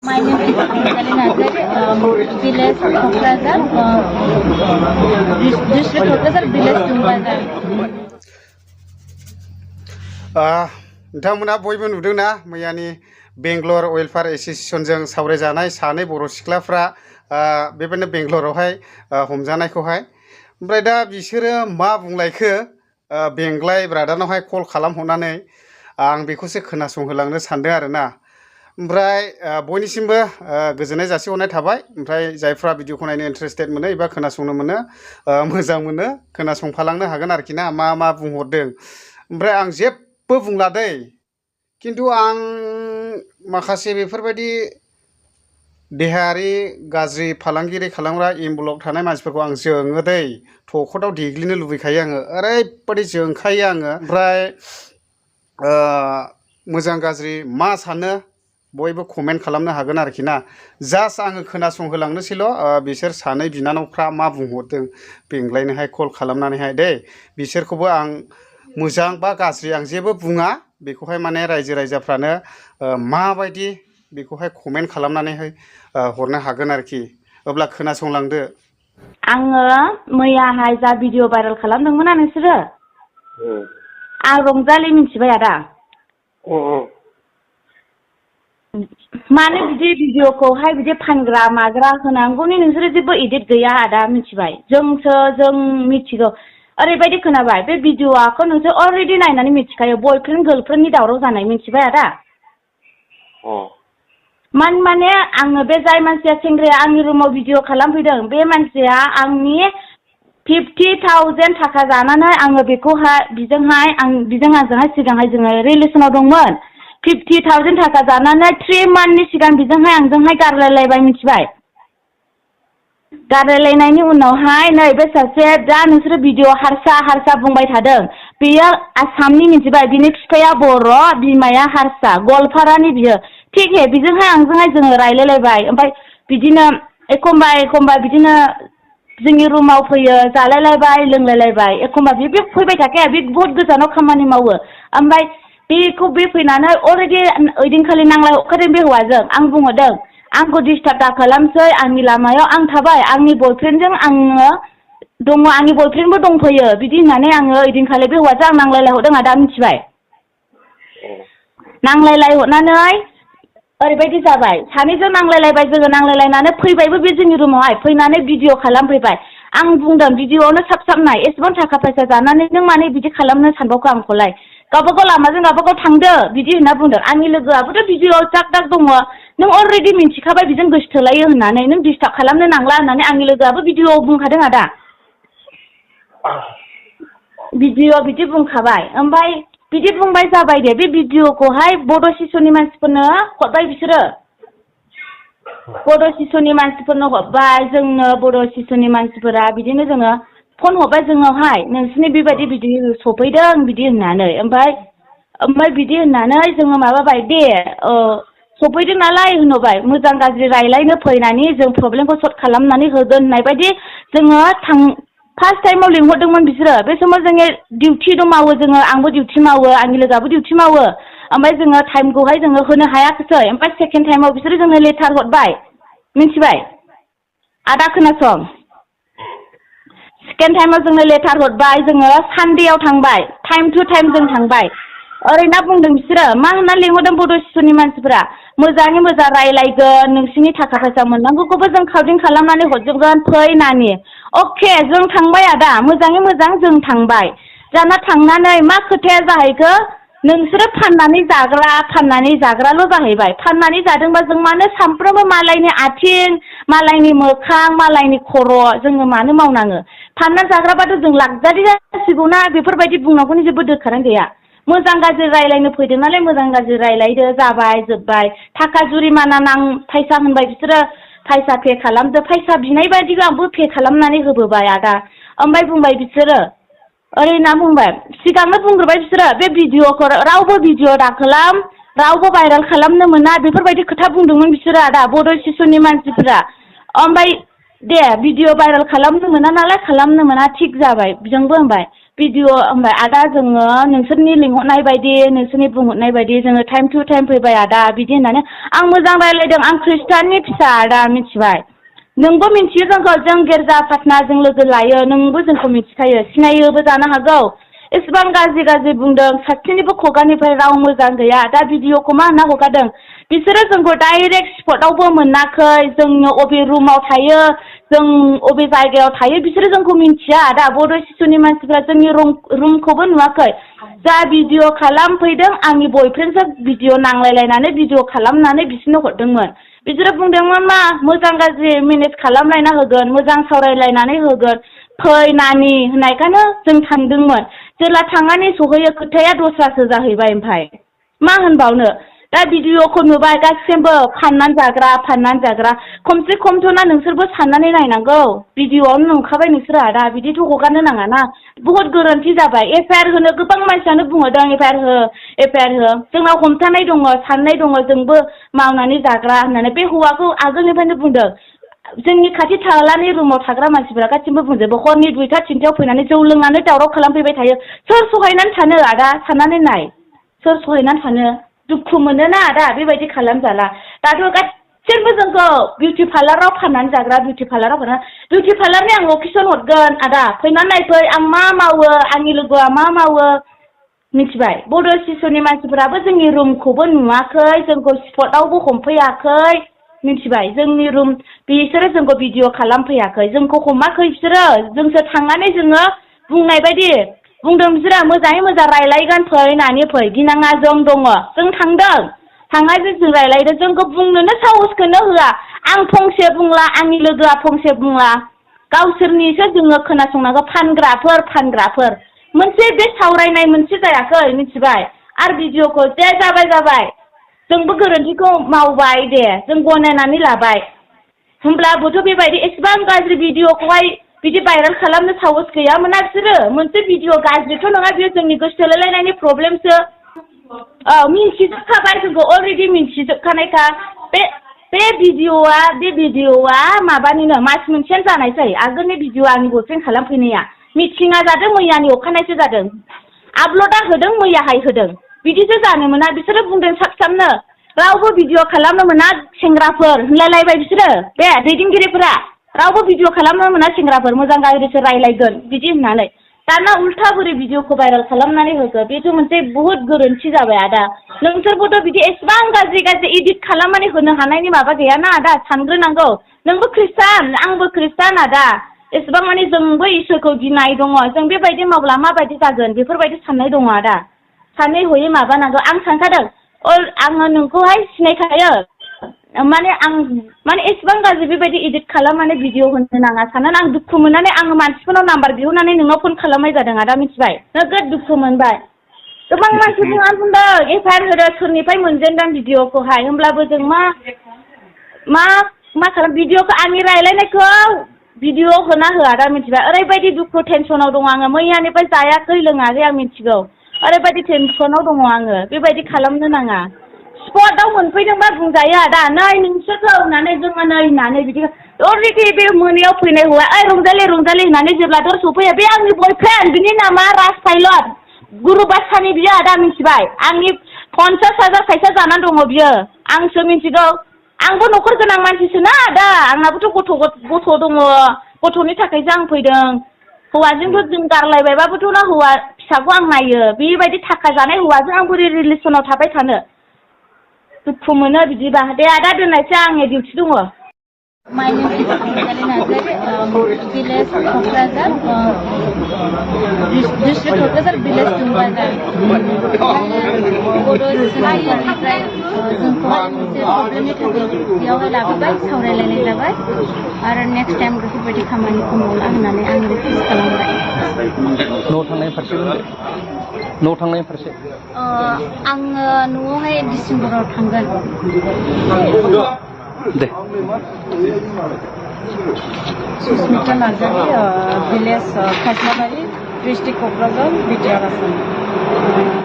My name is Anjali Nazari, village Kokrazar, district Kokrazar, village Tungbazar. नोंथांमोना बयबो नुदोंना मैयानि Bangalore welfare एसोसिएशनजों सावरायजानाय सानै बर' सिख्लाफ्रा बेबायदिनो बेंगलरावहाय हमजानायखौहाय ओमफ्राय दा बिसोरो मा बुंलायखो बेंगलाय ब्रादारनावहाय कल खालामहरनानै आं बेखौसो खोनासंहोलांनो सानदों आरोना ओमफ्राय बयनिसिमबो गोजोननाय जासिहरनाय थाबाय ओमफ्राय जायफ्रा भिडिअखौ नायनो इन्टारेस्टेड मोनो एबा खोनासंनो मोनो मोजां मोनो खोनासंफालांनो हागोन आरोखि ना मा बुंहरदों ओमफ्राय आं जेबो बुंला दै खिन्थु आं माखासे बेफोरबायदि देहायारि गाज्रि फालांगिरि खालामग्रा इनभल्भ थानाय मानसिफोरखौ आं जोङो दै थख'दाव देग्लिनो लुबैखायो आङो ओरैबायदि जोंखायो आङो ओमफ्राय मोजां गाज्रि मा सानो बयबो कमेन्ट खालामनो हागोन आरोखि ना जास्ट आङो खोनासंहोलांनोसैल' बिसोर सानै बिनानावफ्रा मा बुंहरदों बेंगलायनोहाय कल खालामनानैहाय दे बिसोरखौबो आं मोजां बा गाज्रि आं जेबो बुङा बेखौहाय माने रायजो राजाफ्रानो माबायदि बेखौहाय कमेन्ट खालामनानैहाय हरनो हागोन आरोखि अब्ला खोनासंलांदो आङो मैयाहाय जा भिडिअ भाइरेल खालामदोंमोन ना नोंसोरो आं रंजालि मिथिबाय आदा मानो बिदि भिडिअखौहाय बिदि फानग्रा माग्रा होनांगौनि नोंसोरो जेबो एडिट गैया आदा मिथिबाय जों मिथिगौ ओरैबायदि खोनाबाय बे भिडिअखौ नोंसोर अलरेडि नायनानै मिथिखायो बयफ्रेन्ड गार्लफ्रेन्डनि दावराव जानाय मिथिबाय आदा माने आङो बे जाय मानसिया सेंग्राया आंनि रुमाव भिडिअ खालामफैदों बे मानसिया आंनि 50,000 थाखा जानानै आङो बेखौहाय बिजोंहाय आंजोंहाय सिगांहाय जोङो रिलेसनाव दंमोन 50,000 थाखा जानानै 3 मान्थनि सिगां बिजोंहाय आंजोंहाय गारलायलायबाय मिथिबाय गारलायलायनायनि उनावहाय नै बे सासे दा नोंसोरो भिडिअ हारसा बुंबाय थादों बेयो आसामनि मिथिबाय बिनि बिफाया बर' बिमाया हारसा गवालपारानि बियो थिग हे बिजोंहाय आंजोंहाय जोङो रायलायलायबाय ओमफ्राय बिदिनो एखमबा बिदिनो जोंनि रुमाव फैयो जालायलायबाय लोंलायलायबाय एखमबा बे फैबाय थाखाया बे बहुत गोजानाव खामानि मावो ओमफ्राय बे फैनानै अलरेडि ओइदिनखालि नांलाय हरखादों बे हौवाजों आं बुंहरदों आंखौ डिस्टार्ब दा खालामसै आंनि लामायाव आं थाबाय आंनि बयफ्रेन्डजों आङो दङ आंनि बयफ्रेन्डबो दंफैयो बिदि होननानै आङो ओइदिनखालि बे हौवाजों आं नांलायलायहरदों आदा मिथिबाय नांलायलायहरनानै ओरैबायदि जाबाय सानैजों नांलायलायबाय जोङो नांलायलायनानै फैबायबो बे जोंनि रुमावहाय फैनानै भिडिअ खालामफैबाय आं बुंदों भिडिअआवनो साब नाय एसेबां थाखा फैसा जानानै नों मानो बिदि खालामनो सानबावखो आंखौलाय गावबागाव लामाजों गावबागाव थांदो बिदि होनना बुंदों आंनि लोगोआबोथ' भिडिअआव जाक दङ नों अलरेडि मिथिखाबाय बेजों गोसोथोलायो होननानै नों डिस्टार्ब खालामनो नांला होननानै आंनि लोगोआबो भिडिअआव बुंखादों आदा भिडिअआव बिदि बुंखाबाय ओमफ्राय बिदि बुंबाय जाबाय दे बे भिडिअखौहाय बड' सिस'नि मानसिफोरनो हरबाय बिसोरो बड' सिस'नि मानसिफोरनो हरबाय जोंनो बड' सिस'नि मानसिफोरा बिदिनो जोङो फन हरबाय जोंनावहाय नोंसिनि बेबायदि बिदि सफैदों बिदि होननानै ओमफ्राय बिदि होननानै जोङो माबाबाय दे सफैदों नालाय होनबाय मोजां गाज्रि रायलायनो फैनानै जों प्रब्लेमखौ सल्भ खालामनानै होगोन होननाय बायदि जोङो फार्स्ट टाइमाव लिंहरदोंमोन बिसोरो बे समाव जोङो डिउटि मावो जोङो आंबो डिउटि मावो आंनि लोगोआबो डिउटि मावो ओमफ्राय जोङो टाइमखौहाय जोङो होनो हायाखिसै ओमफ्राय सेकेन्ड टाइमाव बिसोरो जोंनो लेटार हरबाय मिथिबाय आदा खोनासं सेकेन्ड टाइमाव जोंनो लेटार हरबाय जोङो सानडेआव थांबाय टाइम टु टाइम जों थांबाय ओरैना बुंदों बिसोरो मा होनना लिंहरदों बड' सिस'नि मानसिफोरा मोजाङै मोजां रायलायगोन नोंसिनि थाखा फैसा मोननांगौखौबो जों काउन्टिं खालामनानै हरजोबगोन फै नानि अके जों थांबाय आदा मोजाङै मोजां जों थांबाय दाना थांनानै मा खोथाया जाहैखो नोंसोरो फाननानै जाग्राल' जाहैबाय फाननानै जादोंबा जों मानो सानफ्रोमबो मालायनि आथिं मालायनि मोखां मालायनि खर' जोङो मानो मावनाङो फानना जाग्राबाथ' जों लाक्जारि जासिगौना बेफोरबायदि बुंनांगौनि जेबो दरखारानो गैया मोजां गाज्रि रायलायनो फैदों नालाय मोजां गाज्रि रायलायदो जाबाय जोब्बाय थाखा जुरिमाना फैसा होनबाय बिसोरो फैसा पे खालामदो फैसा बिनाय बायदिबो आंबो पे खालामनानै होबोबाय आदा ओमफ्राय बुंबाय बिसोरो ओरै होनना बुंबाय सिगांनो बुंग्रोबाय बिसोरो बे भिडिअखौ रावबो भिडिअ दाखालाम रावबो भाइरेल खालामनो मोना बेफोरबायदि खोथा बुंदोंमोन बिसोरो आदा बड' सिस'नि मानसिफोरा ओमफ्राय दे भिडिअ भाइरेल खालामनो मोना नालाय खालामनो मोना थिग जाबाय जोंबो होनबाय भिडिअ ओमफ्राय आदा जोङो नोंसोरनि लिंहरनाय बायदि नोंसोरनि बुंहरनाय बायदि जोङो टाइम टु टाइम फैबाय आदा बिदि होननानै आं मोजां रायज्लायदों आं खृष्टाननि फिसा आदा मिथिबाय नोंबो मिथियो जोंखौ जों गिर्जा प्रार्थना जों लोगो लायो नोंबो जोंखौ मिथिखायो सिनायोबो जानो हागौ एसेबां गाज्रि गाज्रि बुंदों सासेनिबो खुगानिफ्राय राव मोजां गैया दा भिडिअखौ मा होनना हगारदों बिसोरो जोंखौ डाइरेक्ट स्पटआवबो मोनाखै जोङो अबे रुमाव थायो जों अबे जायगायाव थायो बिसोरो जोंखौ मिथिया दा बड' शिशुनि मानसिफ्रा जोंनि रुमखौबो नुवाखै जा भिडिअ खालामफैदों आंनि बयफ्रेन्डजों भिडिअ नांलायलायनानै भिडिअ खालामनानै बिसोरनो हरदोंमोन बिसोरो बुंदोंमोन मा मोजां गाज्रि मेनेज खालामलायना होगोन मोजां सावरायलायनानै होगोन फै नानि होननायखायनो जों थांदोंमोन जेब्ला थांनानै सहैयो खोथाया दस्रासो जाहैबाय ओमफ्राय मा होनबावनो दा भिडिअखौ नुबाय गासिबो फाननानै जाग्रा खमसे खमथ'ना नोंसोरबो साननानै नायनांगौ भिडिअआवनो नुखाबाय नोंसोरो आदा बिदिथ' हगारनो नाङा ना बुहुद गोरोन्थि जाबाय एफआइआर होनो गोबां मानसियानो बुंहरदों एफआइआर हो जोंनाव हमथानाय दङ साननाय दङ जोंबो मावनानै जाग्रा होननानै बे हौवाखौ आगोलनिफ्रायनो बुंदों जोंनि खाथि खालानि रुमाव थाग्रा मानसिफोरा गासिबो बुंजोबो हरनि 2टा 3टायाव फैनानै जौ लोंनानै दावराव खालामफैबाय थायो सोर सहायनानै थानो आदा साननानै नाय सोर सहायनानै थानो दुखु मोनोना आदा बेबायदि खालामजाला दाथ' गासिबो जोंखौ बिउटि पार्लाराव फाननानै जाग्रा बिउटि पार्लारनि आं लकेसन हरगोन आदा फैनानै नायफै आं मा मावो आंनि लोगोआ मा मावो मिथिबाय बड' शिशुनि मानसिफोराबो जोंनि रुमखौबो नुवाखै जोंखौ स्पटआवबो हमफैयाखै मिथिबाय जोंनि रुम बिसोरो जोंखौ भिडिअ खालामफैयाखै जोंखौ हमाखै बिसोरो जोंसो थांनानै जोङो बुंनाय बायदि बुंदों बिसोरो मोजाङै मोजां रायलायगोन फै नानि फै गिनाङा जों दङ जों थांदों थांनायजों जों रायलायदों जोंखौ बुंनोनो साहसखौनो होआ आं फंसे बुंला आंनि लोगोआ फंसे बुंला गावसोरनिसो जोङो खोनासंनांगौ फानग्राफोर मोनसे बे सावरायनाय मोनसे जायाखै मिथिबाय आरो भिडिअखौ दे जाबाय जोंबो गोरोन्थिखौ मावबाय दे जों गनायनानै लाबाय होमब्लाबोथ' बेबायदि एसेबां गाज्रि भिडिअखौहाय बिदि भाइरेल खालामनो साहस गैयामोन ना बिसोरो मोनसे भिडिअ गाज्रिथ' नङा बियो जोंनि गोसो थोलायलायनायनि प्रब्लेमसो मिथिजोबखाबाय जोंखौ अलरेडि मिथिजोबखानायखा बे भिडिअआ माबानिनो मास मोनसेयानो जानायसै आगोलनि भिडिअ आंनि बयफ्रेन्ड खालामफैनाया मिटिङा जादों मैयानि अखानायसो जादों आपल'डा होदों मैयाहाय होदों बिदिसो जानो मोना बिसोरो बुंदों साबनो रावबो भिडिअ खालामनो मोना सेंग्राफोर होनलायलायबाय बिसोरो बे दैदेनगिरिफोरा रावबो भिडिअ खालामनो मोना सेंग्राफोर मोजां गाज्रिसो रायलायगोन बिदि होननानै दाना उल्था बोरै भिडिअखौ भाइरेल खालामनानै होखो बेथ' मोनसे बुहुद गोरोन्थि जाबाय आदा नोंसोरबोथ' बिदि एसेबां गाज्रि इडिट खालामनानै होनो हानायनि माबा गैयाना आदा सानग्रोनांगौ नोंबो खृष्टान आंबो खृष्टान आदा एसेबां माने जोंबो इसोरखौ गिनाय दङ जों बेबायदि मावब्ला माबायदि जागोन बेफोरबायदि साननाय दङ आदा सानै हयै माबानांगौ आं सानखादों आङो नोंखौहाय सिनायखायो माने एसेबां गाज्रि बेबायदि इडिट खालामनानै भिडिअ होनो नाङा साननानै आं दुखु मोननानै आङो मानसिफोरनाव नाम्बार बिहरनानै नोंनाव फन खालामनाय जादों आदा मिथिबाय नोगोद दुखु मोनबाय गोबां मानसिफोरा बुंदों एफआइआर होदो सोरनिफ्राय मोनजेनदों भिडिअखौहाय होमब्लाबो जों मा खालाम भिडिअखौ आंनि रायलायनायखौ भिडिअ होना होआ दा मिथिबाय ओरैबायदि दुखु टेनसनाव दङ आङो मैयानिफ्राय जायाखै लोङाखै आं मिथिगौ ओरैबायदि टेनसनाव दङ आङो बेबायदि खालामनो नाङा स्पटआव मोनफैदोंबा बुंजायो आदा नै नोंसोरखौ होननानै जोङो नै होननानै बिदि अलरेडि बे मोनायाव फैनाय हौवा रंजालि जेब्ला जेब्ला दर सफैयो बे आंनि बयफ्रेन्ड बिनि नामा राज पाइलट गुरुबासानि बियो आदा मिथिबाय आंनि 50,000 फैसा जानानै दङ बियो आंसो मिथिगौ आंबो न'खर गोनां मानसिसोना आदा आंनाबोथ' गथ' दङ गथ'नि थाखायसो आं फैदों हौवाजोंबो जों गारलायबायबाबोथ' ना हौवा फिसाखौ आं नायो बेबायदि थाखा जानाय हौवाजों आं बोरै रिलेसनाव थाबाय थानो दुखु मोनो बिदिबा दे आदा दोननायसै आंनि डिउटि दङ My name is Anjali Nazari, village Kokrazar, district Kokrazar, village Tungbazar. Bodo Sisuniफ्राय जोंखौहाय मोनसे प्रब्लेमनि थाखाय बेयावहाय लाबोबाय सावरायलायनाय जाबाय आरो नेक्स्ट टाइम बेफोरबायदि खामानिखौ मावला होननानै आं रिकुवेस्ट खालामबाय न'आव थांनाय फारसे आङो न'आवहाय डिसेम्बराव थांगोन दे Susmita Narzary, village Khaslabari, district Kokrajhar, BTR Assam.